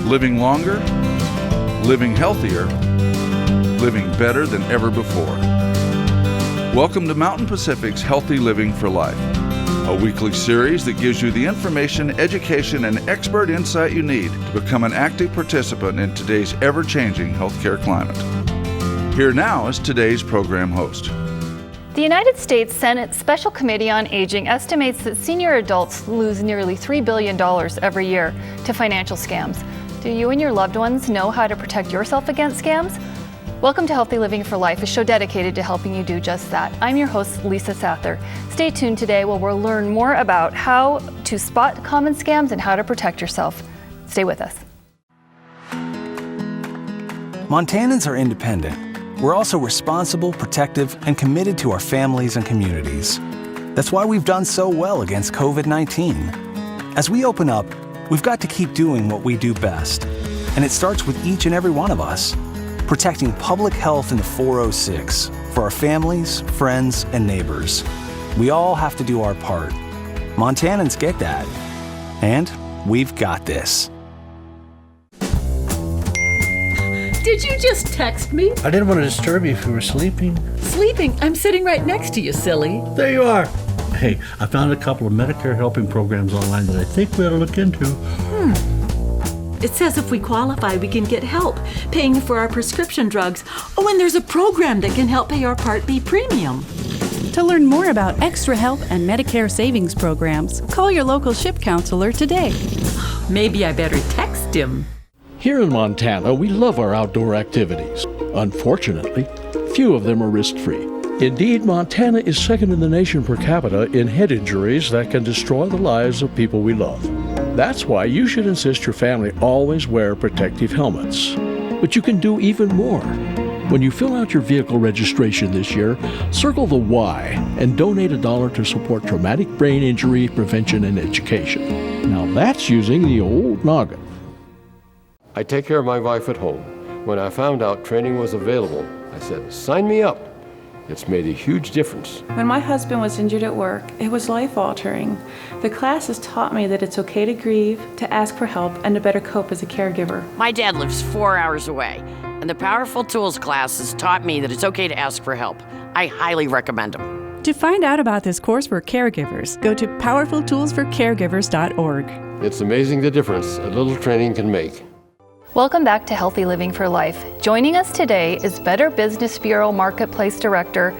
living longer, living healthier, living better than ever before. Welcome to Mountain Pacific's Healthy Living for Life, a weekly series that gives you the information, education, and expert insight you need to become an active participant in today's ever-changing healthcare climate. Here now is today's program host. The United States Senate Special Committee on Aging estimates that senior adults lose nearly $3 billion every year to financial scams. Do you and your loved ones know how to protect yourself against scams? Welcome to Healthy Living for Life, a show dedicated to helping you do just that. I'm your host, Lisa Sather. Stay tuned today where we'll learn more about how to spot common scams and how to protect yourself. Stay with us. Montanans are independent. We're also responsible, protective, and committed to our families and communities. That's why we've done so well against COVID-19. As we open up, we've got to keep doing what we do best. And it starts with each and every one of us, protecting public health in the 406 for our families, friends, and neighbors. We all have to do our part. Montanans get that. And we've got this. Did you just text me? I didn't want to disturb you if you were sleeping. Sleeping? I'm sitting right next to you, silly. There you are. Hey, I found a couple of Medicare helping programs online that I think we ought to look into. It says if we qualify, we can get help paying for our prescription drugs. Oh, and there's a program that can help pay our Part B premium. To learn more about extra help and Medicare savings programs, call your local SHIP counselor today. Maybe I better text him. Here in Montana, we love our outdoor activities. Unfortunately, few of them are risk-free. Indeed, Montana is second in the nation per capita in head injuries that can destroy the lives of people we love. That's why you should insist your family always wear protective helmets. But you can do even more. When you fill out your vehicle registration this year, circle the Y and donate $1 to support traumatic brain injury prevention and education. Now that's using the old noggin. I take care of my wife at home. When I found out training was available, I said, sign me up. It's made a huge difference. When my husband was injured at work, it was life-altering. The classes taught me that it's okay to grieve, to ask for help, and to better cope as a caregiver. My dad lives 4 hours away, and the Powerful Tools classes taught me that it's okay to ask for help. I highly recommend them. To find out about this course for caregivers, go to powerfultoolsforcaregivers.org. It's amazing the difference a little training can make. Welcome back to Healthy Living for Life. Joining us today is Better Business Bureau Marketplace Director,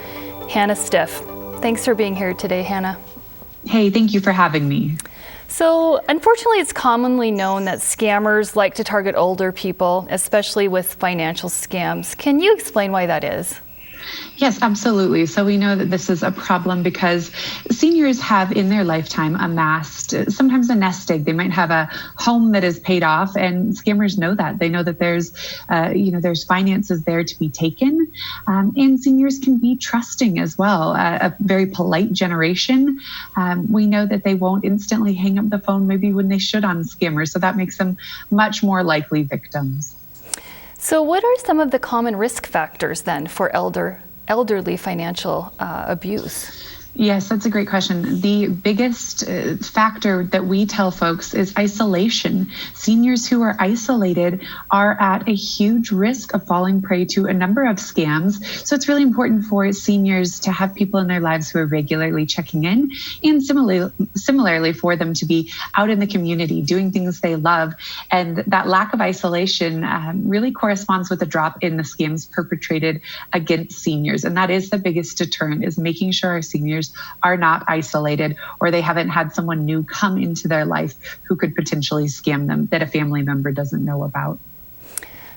Hannah Stiff. Thanks for being here today, Hannah. Hey, thank you for having me. So, unfortunately, it's commonly known that scammers like to target older people, especially with financial scams. Can you explain why that is? Yes, absolutely. So we know that this is a problem because seniors have in their lifetime amassed sometimes a nest egg. They might have a home that is paid off, and scammers know that. They know that there's finances there to be taken, and seniors can be trusting as well. A very polite generation. We know that they won't instantly hang up the phone maybe when they should on scammers, so that makes them much more likely victims. So what are some of the common risk factors then for elderly financial abuse? Yes, that's a great question. The biggest factor that we tell folks is isolation. Seniors who are isolated are at a huge risk of falling prey to a number of scams. So it's really important for seniors to have people in their lives who are regularly checking in, and similarly for them to be out in the community doing things they love. And that lack of isolation really corresponds with a drop in the scams perpetrated against seniors. And that is the biggest deterrent, is making sure our seniors are not isolated, or they haven't had someone new come into their life who could potentially scam them that a family member doesn't know about.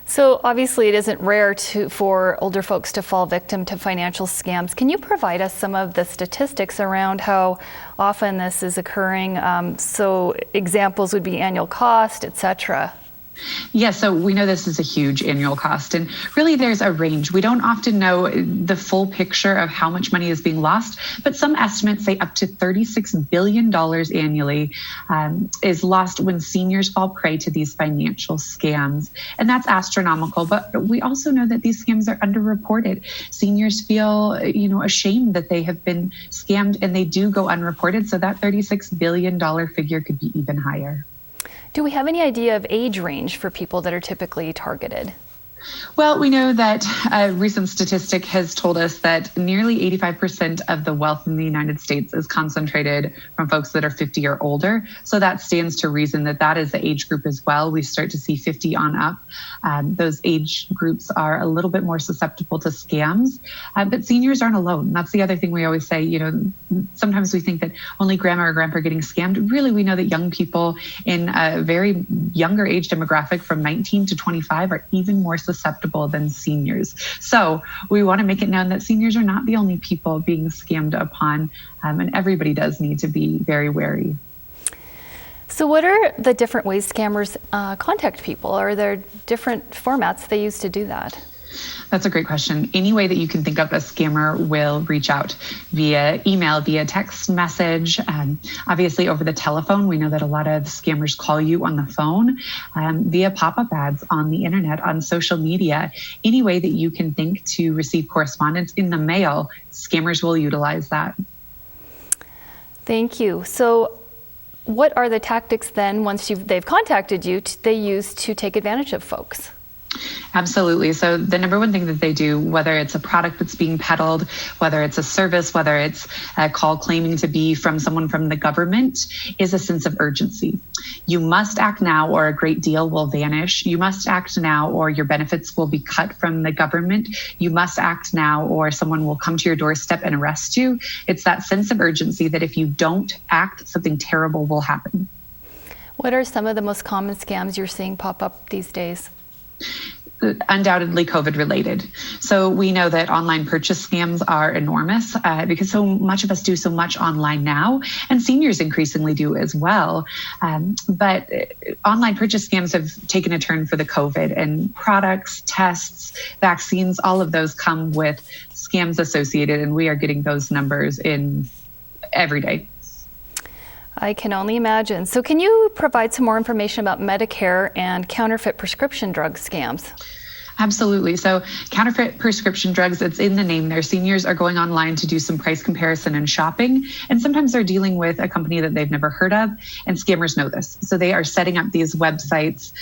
So obviously it isn't rare for older folks to fall victim to financial scams. Can you provide us some of the statistics around how often this is occurring? So examples would be annual cost, etc. Yeah, so we know this is a huge annual cost, and really there's a range. We don't often know the full picture of how much money is being lost, but some estimates say up to $36 billion annually is lost when seniors fall prey to these financial scams. And that's astronomical, but we also know that these scams are underreported. Seniors feel, ashamed that they have been scammed, and they do go unreported, so that $36 billion figure could be even higher. Do we have any idea of age range for people that are typically targeted? Well, we know that a recent statistic has told us that nearly 85% of the wealth in the United States is concentrated from folks that are 50 or older. So that stands to reason that that is the age group as well. We start to see 50 on up. Those age groups are a little bit more susceptible to scams, but seniors aren't alone. That's the other thing we always say. Sometimes we think that only grandma or grandpa are getting scammed. Really, we know that young people in a very younger age demographic from 19 to 25 are even more susceptible than seniors. So we want to make it known that seniors are not the only people being scammed upon, and everybody does need to be very wary. So what are the different ways scammers contact people? Are there different formats they use to do that? That's a great question. Any way that you can think of, a scammer will reach out via email, via text message, obviously over the telephone. We know that a lot of scammers call you on the phone, via pop-up ads on the internet, on social media. Any way that you can think to receive correspondence in the mail, scammers will utilize that. Thank you. So what are the tactics then, once they've contacted you, they use to take advantage of folks? Absolutely. So the number one thing that they do, whether it's a product that's being peddled, whether it's a service, whether it's a call claiming to be from someone from the government, is a sense of urgency. You must act now or a great deal will vanish. You must act now or your benefits will be cut from the government. You must act now or someone will come to your doorstep and arrest you. It's that sense of urgency that if you don't act, something terrible will happen. What are some of the most common scams you're seeing pop up these days? Undoubtedly COVID related. So we know that online purchase scams are enormous because so much of us do so much online now, and seniors increasingly do as well. But online purchase scams have taken a turn for the COVID, and products, tests, vaccines, all of those come with scams associated, and we are getting those numbers in every day. I can only imagine. So can you provide some more information about Medicare and counterfeit prescription drug scams? Absolutely. So counterfeit prescription drugs, it's in the name there. Seniors are going online to do some price comparison and shopping, and sometimes they're dealing with a company that they've never heard of, and scammers know this. So they are setting up these websites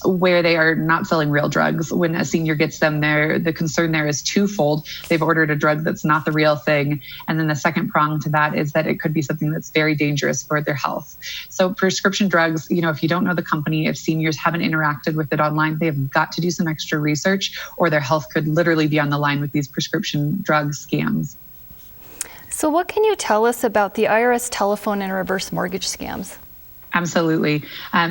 where they are not selling real drugs. When a senior gets them there, the concern there is twofold. They've ordered a drug that's not the real thing. And then the second prong to that is that it could be something that's very dangerous for their health. So prescription drugs, if you don't know the company, if seniors haven't interacted with it online, they have got to do some extra research, or their health could literally be on the line with these prescription drug scams. So what can you tell us about the IRS telephone and reverse mortgage scams? Absolutely.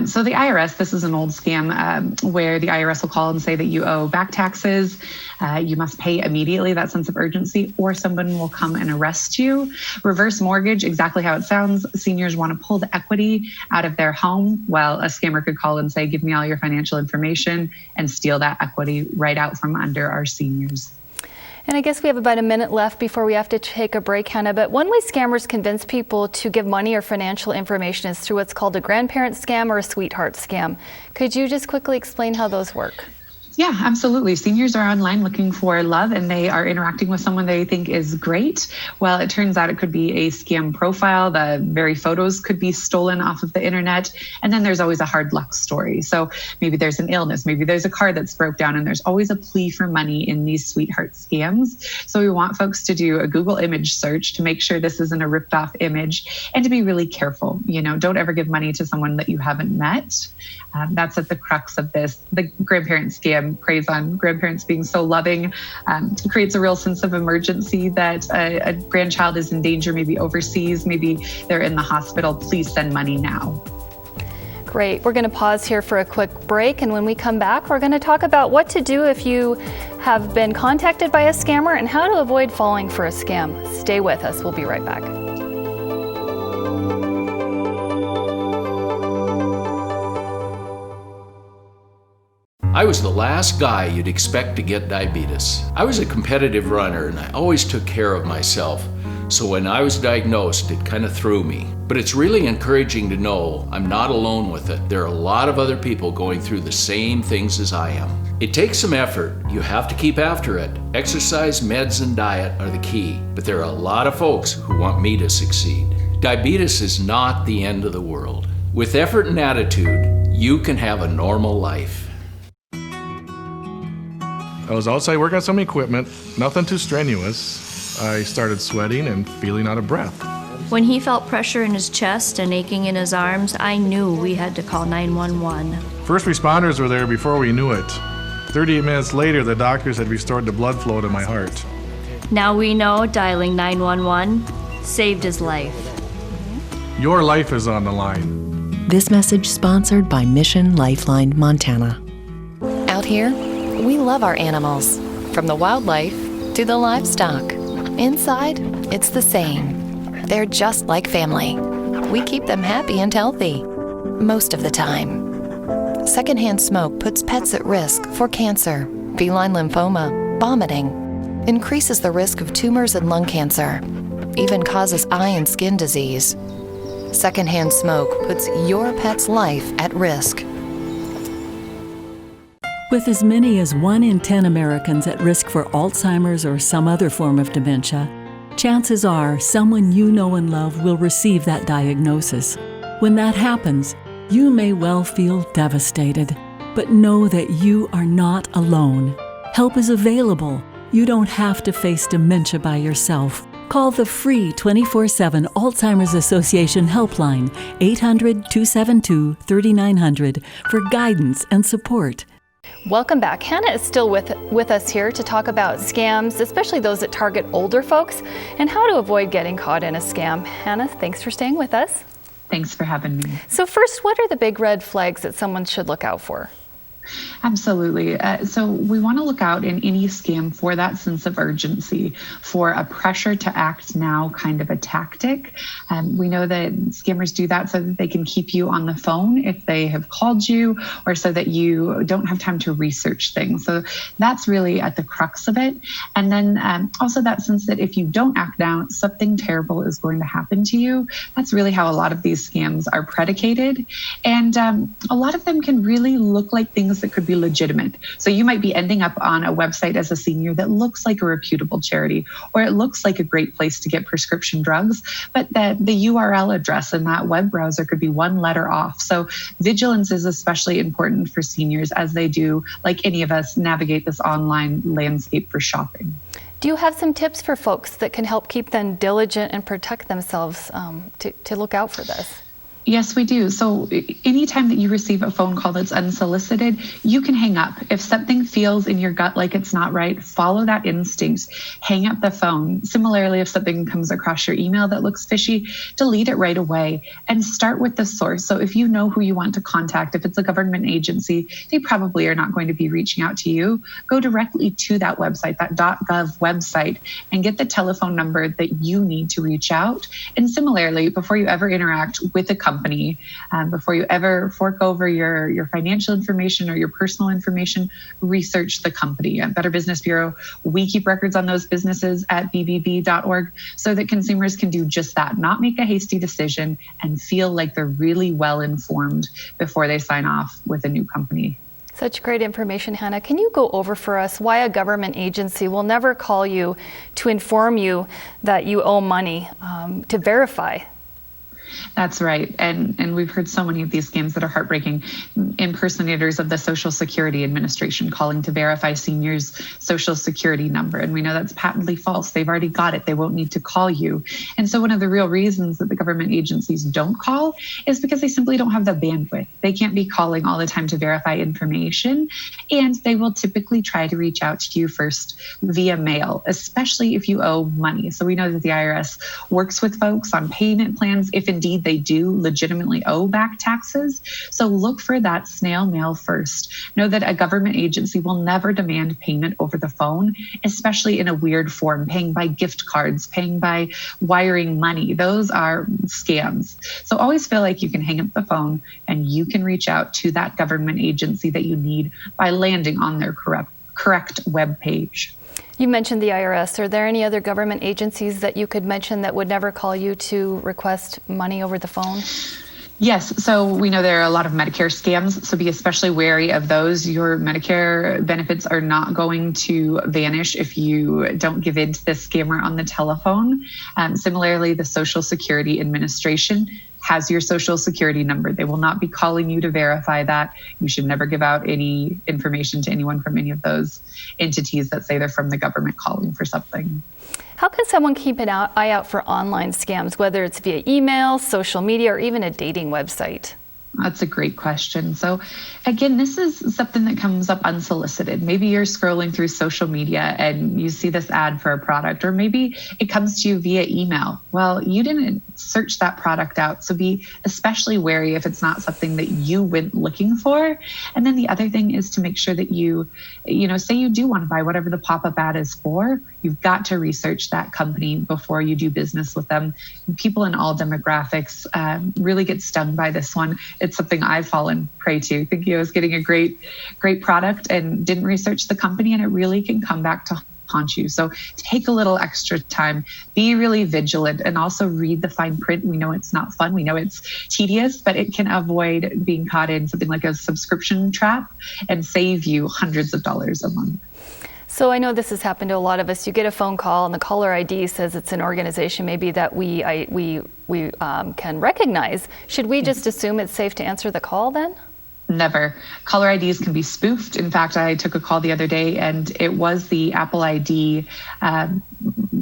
So the IRS, this is an old scam where the IRS will call and say that you owe back taxes. You must pay immediately, that sense of urgency, or someone will come and arrest you. Reverse mortgage, exactly how it sounds. Seniors want to pull the equity out of their home. Well, a scammer could call and say, give me all your financial information, and steal that equity right out from under our seniors. And I guess we have about a minute left before we have to take a break, Hannah. But one way scammers convince people to give money or financial information is through what's called a grandparent scam or a sweetheart scam. Could you just quickly explain how those work? Yeah, absolutely. Seniors are online looking for love, and they are interacting with someone they think is great. Well, it turns out it could be a scam profile. The very photos could be stolen off of the internet. And then there's always a hard luck story. So maybe there's an illness, maybe there's a car that's broke down, and there's always a plea for money in these sweetheart scams. So we want folks to do a Google image search to make sure this isn't a ripped off image, and to be really careful. Don't ever give money to someone that you haven't met. That's at the crux of this. The grandparent scam preys on grandparents being so loving. It creates a real sense of emergency that a grandchild is in danger, maybe overseas, maybe they're in the hospital. Please send money now. Great. We're going to pause here for a quick break, and when we come back, we're going to talk about what to do if you have been contacted by a scammer and how to avoid falling for a scam. Stay with us. We'll be right back. I was the last guy you'd expect to get diabetes. I was a competitive runner, and I always took care of myself. So when I was diagnosed, it kind of threw me. But it's really encouraging to know I'm not alone with it. There are a lot of other people going through the same things as I am. It takes some effort. You have to keep after it. Exercise, meds, and diet are the key. But there are a lot of folks who want me to succeed. Diabetes is not the end of the world. With effort and attitude, you can have a normal life. I was outside working on some equipment, nothing too strenuous. I started sweating and feeling out of breath. When he felt pressure in his chest and aching in his arms, I knew we had to call 911. First responders were there before we knew it. 38 minutes later, the doctors had restored the blood flow to my heart. Now we know dialing 911 saved his life. Your life is on the line. This message sponsored by Mission Lifeline Montana. Out here, we love our animals, from the wildlife to the livestock. Inside, it's the same. They're just like family. We keep them happy and healthy, most of the time. Secondhand smoke puts pets at risk for cancer, feline lymphoma, vomiting, increases the risk of tumors and lung cancer, even causes eye and skin disease. Secondhand smoke puts your pet's life at risk. With as many as 1 in 10 Americans at risk for Alzheimer's or some other form of dementia, chances are someone you know and love will receive that diagnosis. When that happens, you may well feel devastated, but know that you are not alone. Help is available. You don't have to face dementia by yourself. Call the free 24/7 Alzheimer's Association helpline, 800-272-3900, for guidance and support. Welcome back. Hannah is still with us here to talk about scams, especially those that target older folks, and how to avoid getting caught in a scam. Hannah, thanks for staying with us. Thanks for having me. So first, what are the big red flags that someone should look out for? Absolutely. So we want to look out in any scam for that sense of urgency, for a pressure to act now kind of a tactic. We know that scammers do that so that they can keep you on the phone if they have called you, or so that you don't have time to research things. So that's really at the crux of it. And then also that sense that if you don't act now, something terrible is going to happen to you. That's really how a lot of these scams are predicated. And a lot of them can really look like things that could be legitimate. So you might be ending up on a website as a senior that looks like a reputable charity, or it looks like a great place to get prescription drugs, but that the URL address in that web browser could be one letter off. So vigilance is especially important for seniors as they do, like any of us, navigate this online landscape for shopping. Do you have some tips for folks that can help keep them diligent and protect themselves to look out for this? Yes, we do. So anytime that you receive a phone call that's unsolicited, you can hang up. If something feels in your gut like it's not right, follow that instinct. Hang up the phone. Similarly, if something comes across your email that looks fishy, delete it right away and start with the source. So if you know who you want to contact, if it's a government agency, they probably are not going to be reaching out to you. Go directly to that website, that .gov website, and get the telephone number that you need to reach out. And similarly, before you ever interact with a company, before you ever fork over your financial information or your personal information, research the company. At Better Business Bureau, we keep records on those businesses at bbb.org so that consumers can do just that, not make a hasty decision and feel like they're really well informed before they sign off with a new company. Such great information, Hannah. Can you go over for us why a government agency will never call you to inform you that you owe money to verify? That's right. And we've heard so many of these scams that are heartbreaking. Impersonators of the Social Security Administration calling to verify seniors' Social Security number. And we know that's patently false. They've already got it. They won't need to call you. And so one of the real reasons that the government agencies don't call is because they simply don't have the bandwidth. They can't be calling all the time to verify information. And they will typically try to reach out to you first via mail, especially if you owe money. So we know that the IRS works with folks on payment plans if indeed they do legitimately owe back taxes. So look for that snail mail first. Know that a government agency will never demand payment over the phone, especially in a weird form, paying by gift cards, paying by wiring money. Those are scams. So always feel like you can hang up the phone and you can reach out to that government agency that you need by landing on their correct web page. You mentioned the IRS. Are there any other government agencies that you could mention that would never call you to request money over the phone? Yes, so we know there are a lot of Medicare scams, so be especially wary of those. Your Medicare benefits are not going to vanish if you don't give in to the scammer on the telephone. Similarly, the Social Security Administration, has your social security number. They will not be calling you to verify that. You should never give out any information to anyone from any of those entities that say they're from the government calling for something. How can someone keep an eye out for online scams, whether it's via email, social media, or even a dating website? That's a great question. So again, this is something that comes up unsolicited. Maybe you're scrolling through social media and you see this ad for a product, or maybe it comes to you via email. Well, you didn't search that product out. So be especially wary if it's not something that you went looking for. And then the other thing is to make sure that you say you do want to buy whatever the pop-up ad is for, you've got to research that company before you do business with them. People in all demographics really get stung by this one. It's something I've fallen prey to, thinking I was getting a great product and didn't research the company, and it really can come back to haunt you. So take a little extra time, be really vigilant, and also read the fine print. We know it's not fun. We know it's tedious, but it can avoid being caught in something like a subscription trap and save you hundreds of dollars a month. So I know this has happened to a lot of us. You get a phone call and the caller ID says it's an organization maybe that we can recognize. Should we just assume it's safe to answer the call then? Never. Caller IDs can be spoofed. In fact, I took a call the other day and it was the Apple ID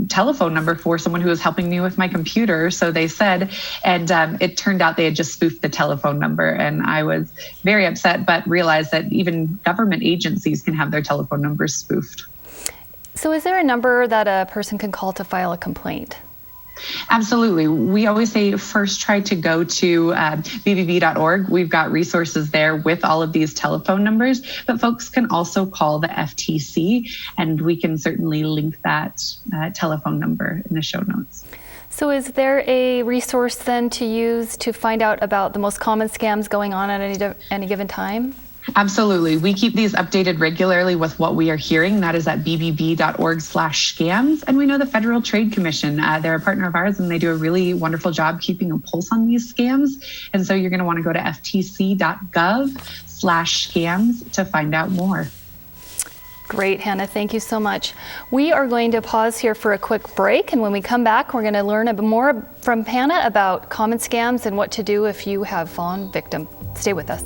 telephone number for someone who was helping me with my computer. So they said, and it turned out they had just spoofed the telephone number. And I was very upset, but realized that even government agencies can have their telephone numbers spoofed. So is there a number that a person can call to file a complaint? Absolutely. We always say first try to go to bbb.org. We've got resources there with all of these telephone numbers, but folks can also call the FTC, and we can certainly link that telephone number in the show notes. So is there a resource then to use to find out about the most common scams going on at any given time? Absolutely. We keep these updated regularly with what we are hearing. That is at bbb.org/scams. And we know the Federal Trade Commission, they're a partner of ours, and they do a really wonderful job keeping a pulse on these scams. And so you're going to want to go to ftc.gov/scams to find out more. Great, Hannah. Thank you so much. We are going to pause here for a quick break. And when we come back, we're going to learn a bit more from Hannah about common scams and what to do if you have fallen victim. Stay with us.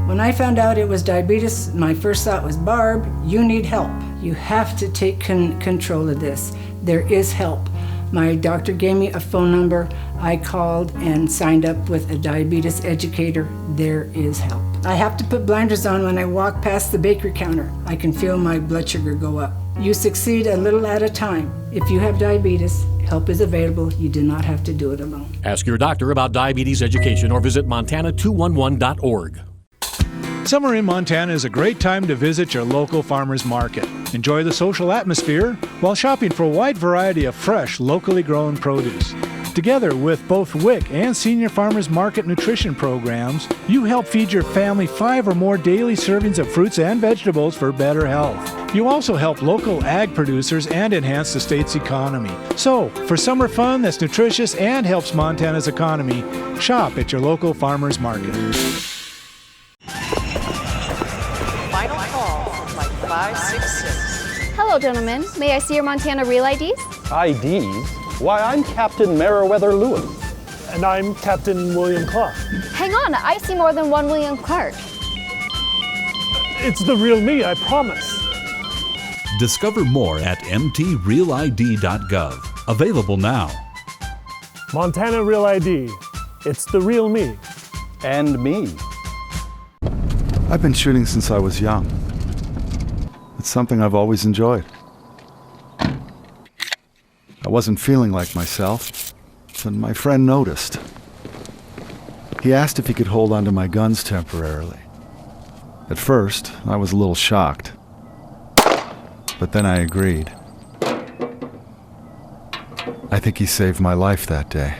When I found out it was diabetes, my first thought was, Barb, you need help. You have to take control of this. There is help. My doctor gave me a phone number. I called and signed up with a diabetes educator. There is help. I have to put blinders on when I walk past the bakery counter. I can feel my blood sugar go up. You succeed a little at a time. If you have diabetes, help is available. You do not have to do it alone. Ask your doctor about diabetes education or visit montana211.org. Summer in Montana is a great time to visit your local farmers market. Enjoy the social atmosphere while shopping for a wide variety of fresh, locally grown produce. Together with both WIC and Senior Farmers Market nutrition programs, you help feed your family 5 or more daily servings of fruits and vegetables for better health. You also help local ag producers and enhance the state's economy. So, for summer fun that's nutritious and helps Montana's economy, shop at your local farmers market. Final call from flight 566. Hello, gentlemen. May I see your Montana Real IDs? IDs? Why, I'm Captain Meriwether Lewis. And I'm Captain William Clark. Hang on, I see more than one William Clark. It's the real me, I promise. Discover more at mtrealid.gov. Available now. Montana Real ID. It's the real me. And me. I've been shooting since I was young. It's something I've always enjoyed. I wasn't feeling like myself, but my friend noticed. He asked if he could hold onto my guns temporarily. At first, I was a little shocked, but then I agreed. I think he saved my life that day.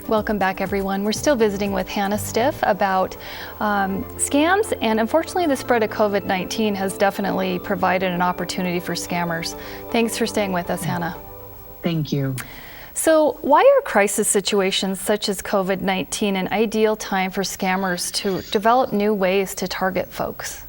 Welcome back, everyone. We're still visiting with Hannah Stiff about scams, and unfortunately the spread of COVID-19 has definitely provided an opportunity for scammers. Thanks for staying with us, Hannah. Thank you. So why are crisis situations such as COVID-19 an ideal time for scammers to develop new ways to target folks?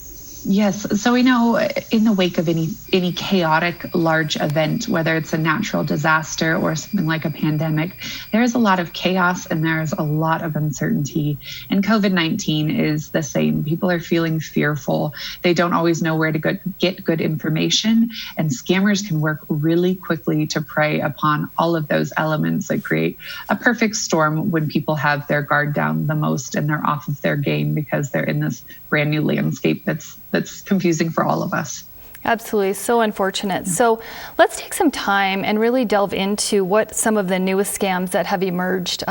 Yes, so we know in the wake of any chaotic large event, whether it's a natural disaster or something like a pandemic, there's a lot of chaos and there's a lot of uncertainty. And COVID-19 is the same. People are feeling fearful. They don't always know where to get good information, and scammers can work really quickly to prey upon all of those elements that create a perfect storm when people have their guard down the most and they're off of their game because they're in this brand new landscape that's confusing for all of us. Absolutely, so unfortunate. So let's take some time and really delve into what some of the newest scams that have emerged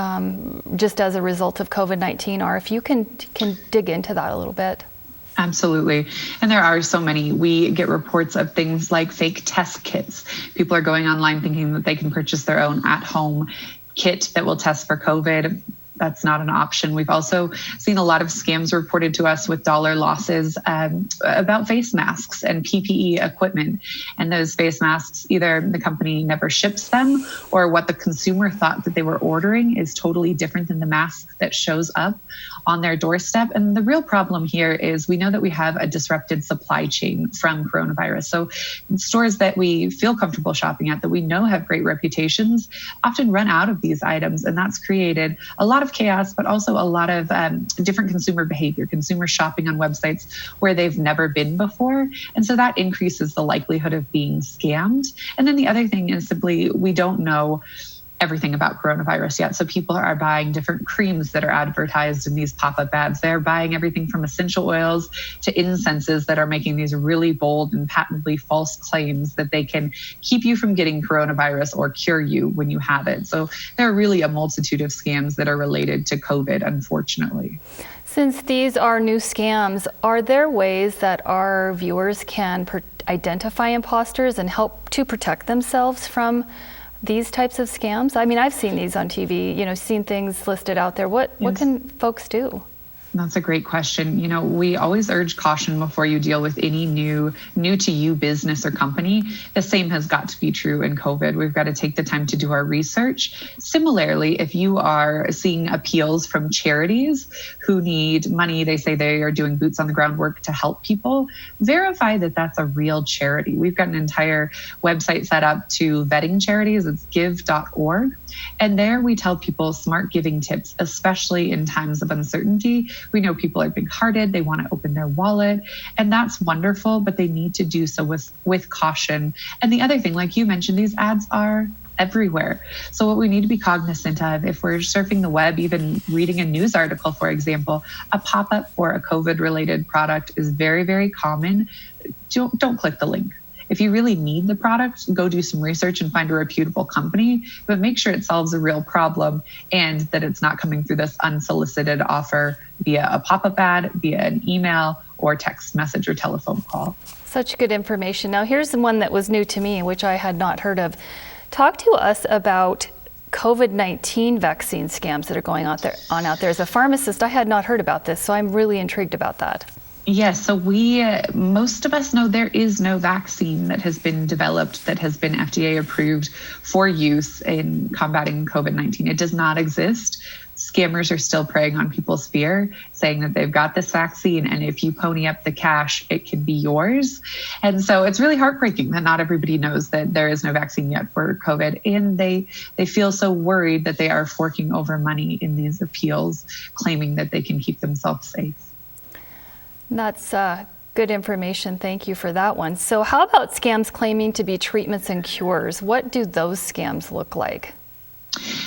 just as a result of COVID-19 are. If you can dig into that a little bit. Absolutely. And there are so many. We get reports of things like fake test kits. People are going online thinking that they can purchase their own at-home kit that will test for COVID. That's not an option. We've also seen a lot of scams reported to us with dollar losses about face masks and PPE equipment. And those face masks, either the company never ships them or what the consumer thought that they were ordering is totally different than the mask that shows up on their doorstep. And the real problem here is we know that we have a disrupted supply chain from coronavirus. So stores that we feel comfortable shopping at, that we know have great reputations, often run out of these items. And that's created a lot of chaos, but also a lot of different consumer behavior, consumer shopping on websites where they've never been before. And so that increases the likelihood of being scammed. And then the other thing is simply we don't know everything about coronavirus yet. So people are buying different creams that are advertised in these pop-up ads. They're buying everything from essential oils to incenses that are making these really bold and patently false claims that they can keep you from getting coronavirus or cure you when you have it. So there are really a multitude of scams that are related to COVID, unfortunately. Since these are new scams, are there ways that our viewers can identify imposters and help to protect themselves from these types of scams? I mean, I've seen these on TV, seen things listed out there. What can folks do? That's a great question. We always urge caution before you deal with any new to you business or company. The same has got to be true in COVID. We've got to take the time to do our research. Similarly, if you are seeing appeals from charities who need money, they say they are doing boots on the ground work to help people, verify that that's a real charity. We've got an entire website set up to vetting charities. It's give.org. And there we tell people smart giving tips, especially in times of uncertainty. We know people are big-hearted, they want to open their wallet, and that's wonderful, but they need to do so with caution. And the other thing, like you mentioned, these ads are everywhere. So what we need to be cognizant of, if we're surfing the web, even reading a news article, for example, a pop-up for a COVID-related product is very, very common. Don't click the link. If you really need the product, go do some research and find a reputable company, but make sure it solves a real problem and that it's not coming through this unsolicited offer via a pop-up ad, via an email or text message or telephone call. Such good information. Now here's the one that was new to me, which I had not heard of. Talk to us about COVID-19 vaccine scams that are going on out there. As a pharmacist, I had not heard about this, so I'm really intrigued about that. Yes, so most of us know there is no vaccine that has been developed that has been FDA approved for use in combating COVID-19. It does not exist. Scammers are still preying on people's fear, saying that they've got this vaccine, and if you pony up the cash, it can be yours. And so it's really heartbreaking that not everybody knows that there is no vaccine yet for COVID, and they feel so worried that they are forking over money in these appeals, claiming that they can keep themselves safe. That's good information. Thank you for that one. So how about scams claiming to be treatments and cures? What do those scams look like?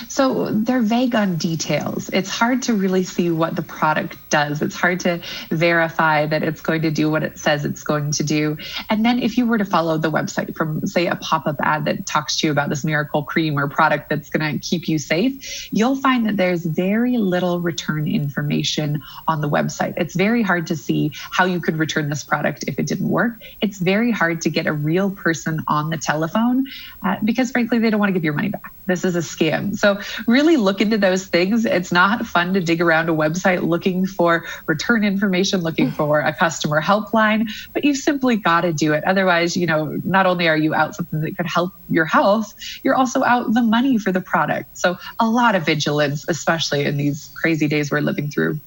So they're vague on details. It's hard to really see what the product does. It's hard to verify that it's going to do what it says it's going to do. And then if you were to follow the website from, say, a pop-up ad that talks to you about this miracle cream or product that's going to keep you safe, you'll find that there's very little return information on the website. It's very hard to see how you could return this product if it didn't work. It's very hard to get a real person on the telephone because, frankly, they don't want to give your money back. This is a scam. So So really look into those things. It's not fun to dig around a website looking for return information, looking for a customer helpline, but you've simply got to do it. Otherwise, not only are you out something that could help your health, you're also out the money for the product. So a lot of vigilance, especially in these crazy days we're living through.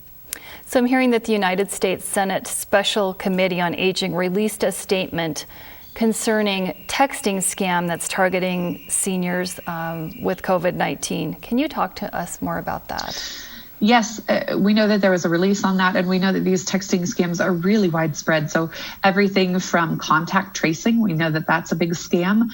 So I'm hearing that the United States Senate Special Committee on Aging released a statement concerning texting scam that's targeting seniors with COVID-19. Can you talk to us more about that? Yes, we know that there was a release on that, and we know that these texting scams are really widespread. So everything from contact tracing, we know that that's a big scam.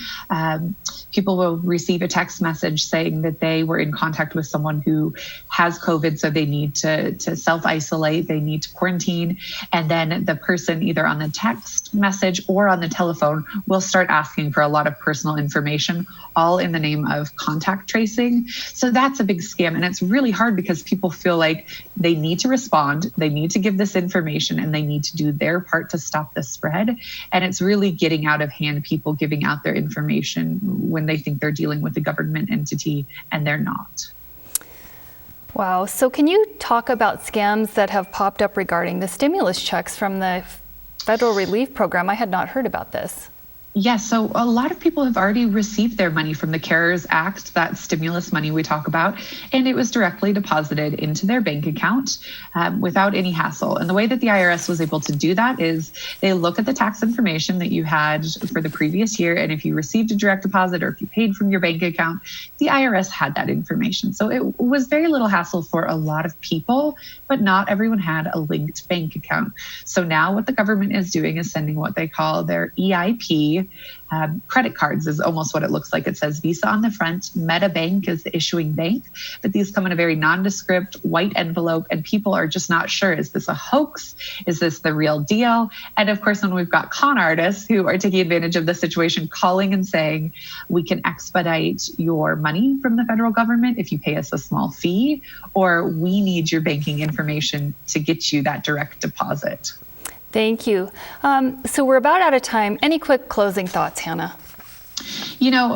People will receive a text message saying that they were in contact with someone who has COVID, so they need to self-isolate, they need to quarantine, and then the person either on the text message or on the telephone will start asking for a lot of personal information, all in the name of contact tracing. So that's a big scam, and it's really hard because people feel like they need to respond, they need to give this information, and they need to do their part to stop the spread. And it's really getting out of hand, people giving out their information when they think they're dealing with a government entity and they're not. Wow. So can you talk about scams that have popped up regarding the stimulus checks from the federal relief program? I had not heard about this. Yes, so a lot of people have already received their money from the CARES Act, that stimulus money we talk about, and it was directly deposited into their bank account without any hassle. And the way that the IRS was able to do that is they look at the tax information that you had for the previous year, and if you received a direct deposit or if you paid from your bank account, the IRS had that information. So it was very little hassle for a lot of people, but not everyone had a linked bank account. So now what the government is doing is sending what they call their EIP credit cards is almost what it looks like. It says Visa on the front, MetaBank is the issuing bank, but these come in a very nondescript white envelope, and people are just not sure, is this a hoax? Is this the real deal? And of course, when we've got con artists who are taking advantage of the situation, calling and saying, we can expedite your money from the federal government if you pay us a small fee, or we need your banking information to get you that direct deposit. Thank you. So we're about out of time. Any quick closing thoughts, Hannah?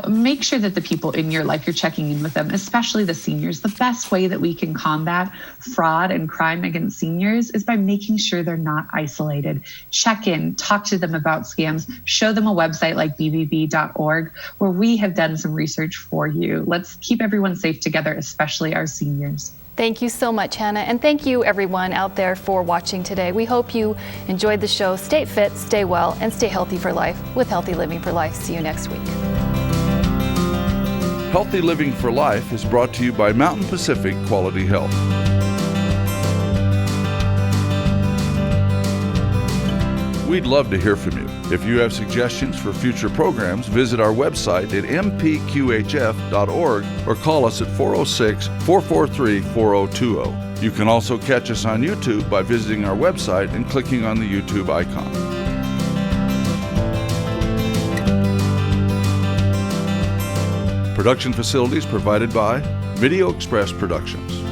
Make sure that the people in your life, you're checking in with them, especially the seniors. The best way that we can combat fraud and crime against seniors is by making sure they're not isolated. Check in, talk to them about scams, show them a website like bbb.org where we have done some research for you. Let's keep everyone safe together, especially our seniors. Thank you so much, Hannah, and thank you everyone out there for watching today. We hope you enjoyed the show. Stay fit, stay well, and stay healthy for life with Healthy Living for Life. See you next week. Healthy Living for Life is brought to you by Mountain Pacific Quality Health. We'd love to hear from you. If you have suggestions for future programs, visit our website at mpqhf.org or call us at 406-443-4020. You can also catch us on YouTube by visiting our website and clicking on the YouTube icon. Production facilities provided by Video Express Productions.